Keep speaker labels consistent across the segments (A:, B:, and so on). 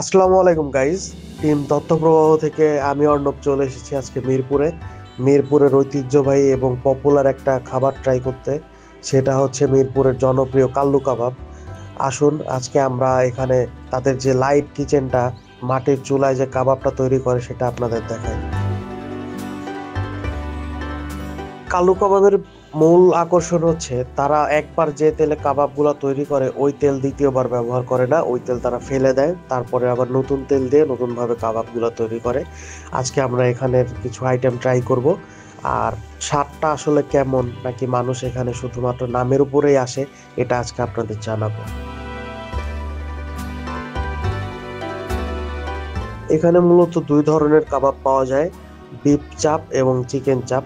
A: আসসালামু আলাইকুম guys. Team তথ্যপ্রবাহ থেকে আমি অর্ণব চলে এসেছি আজকে মিরপুরের ঐতিহ্যবাহী এবং পপুলার একটা খাবার ট্রাই করতে। সেটা হচ্ছে মিরপুরের জনপ্রিয় কাল্লু কাবাব। আসুন আজকে আমরা এখানে তাদের যে লাইভ কিচেনটা, মাটির চুলায় যে কাবাবটা তৈরি করে সেটা আপনাদের দেখাই। কালু কাবাবের মূল আকর্ষণ হচ্ছে তারা একবার যে তেলে কাবাবগুলো তৈরি করে ওই তেল দ্বিতীয়বার ব্যবহার করে না, ওই তেল তারা ফেলে দেয়, তারপরে আবার নতুন তেল দিয়ে নতুনভাবে কাবাবগুলো তৈরি করে। আজকে আমরা এখানের কিছু আইটেম ট্রাই করব। আর স্বাদটা আসলে কেমন, নাকি মানুষ এখানে শুধুমাত্র নামের উপরেই আসে, এটা আজকে আপনাদের জানাবো। এখানে মূলত দুই ধরনের কাবাব পাওয়া যায়, বিফ চাপ এবং চিকেন চাপ।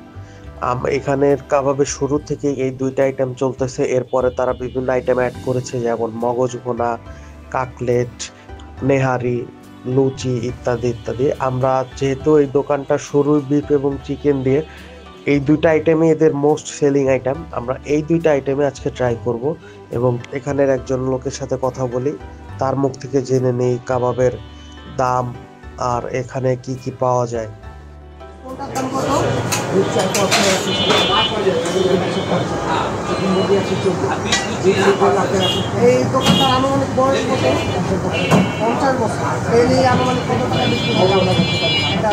A: এখানের কাবাবের শুরু থেকে এই দুইটা আইটেম চলতেছে, এরপরে তারা বিভিন্ন আইটেম অ্যাড করেছে, যেমন মগজ ভুনা, কাকলেট, নেহারি, লুচি ইত্যাদি ইত্যাদি। আমরা যেহেতু এই দোকানটা শুরুই বিফ এবং চিকেন দিয়ে, এই দুইটা আইটেমই এদের মোস্ট সেলিং আইটেম, আমরা এই দুইটা আইটেমে আজকে ট্রাই করব। এবং এখানের একজন লোকের সাথে কথা বলি, তার মুখ থেকে জেনে নেই কাবাবের দাম আর এখানে কি কি পাওয়া যায়।
B: কোনটার দাম কত? দুধ চা কত আছে? চিকেন মুরগি আছে 14। এই দোকানটার আনুমানিক বয়স কত? 50 বছর। ডেইলি আনুমানিক কত টাকা বিক্রি হবে আমরা বলতে পারি এটা।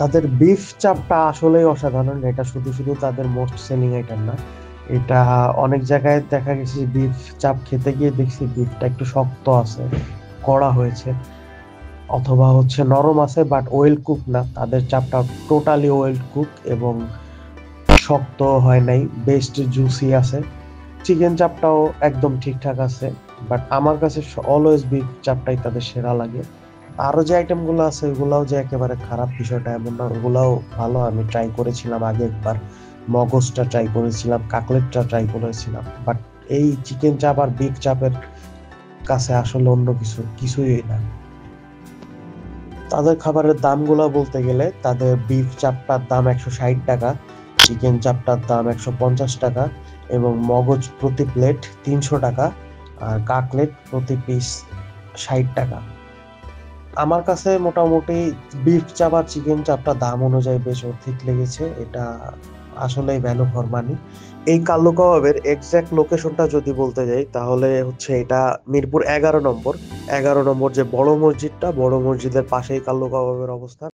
A: তাদের বিফ চাপটা আসলেই অসাধারণ, এটা শুধু শুধু তাদের মোস্ট সেলিং আইটেম না, এটা অনেক জায়গায় দেখা গেছে বিফ চাপ খেতে গিয়ে দেখছি বিফটা একটু শক্ত আছে, কড়া হয়েছে, অথবা হচ্ছে নরম আছে বাট ওয়েল কুক না। তাদের চাপটা টোটালি ওয়েল কুক এবং শক্ত হয় নাই, বেস্ট জুসি আছে। চিকেন চাপটাও একদম ঠিকঠাক আছে, বাট আমার কাছে অলওয়েজ বিফ চাপটাই তাদের সেরা লাগে। আরো যে আইটেম গুলো আছে ওগুলাও যে একেবারে খারাপ বিষয়টা এমন না, ওগুলাও ভালো। আমি ট্রাই করেছিলাম আগে একবার, মগজটা ট্রাই করেছিলাম, কাকলেটটা ট্রাই করেছিলাম, বাট এই চিকেন চাপ আর বিফ চাপের কাছে আসলে অন্য কিছুই না। তাদের খাবারের দামগুলো বলতে গেলে, তাদের বিফ চাপটার দাম 160 টাকা, চিকেন চাপটার দাম 150 টাকা, এবং মগজ প্রতি প্লেট 300 টাকা, আর কাকলেট প্রতি পিস 60 টাকা। আমার কাছে মোটামুটি বিফ চাপ আর চিকেন চাপটা দাম অনুযায়ী বেশ অধিক লেগেছে, এটা আসলেই ভ্যালু ফর মানি। এই কাল্লু কাবাবের এক্সাক্ট লোকেশনটা যদি বলতে যাই তাহলে হচ্ছে এটা মিরপুর 11 নম্বর। 11 নম্বর যে বড় মসজিদটা, বড় মসজিদের পাশেই কাল্লু কাবাবের অবস্থান।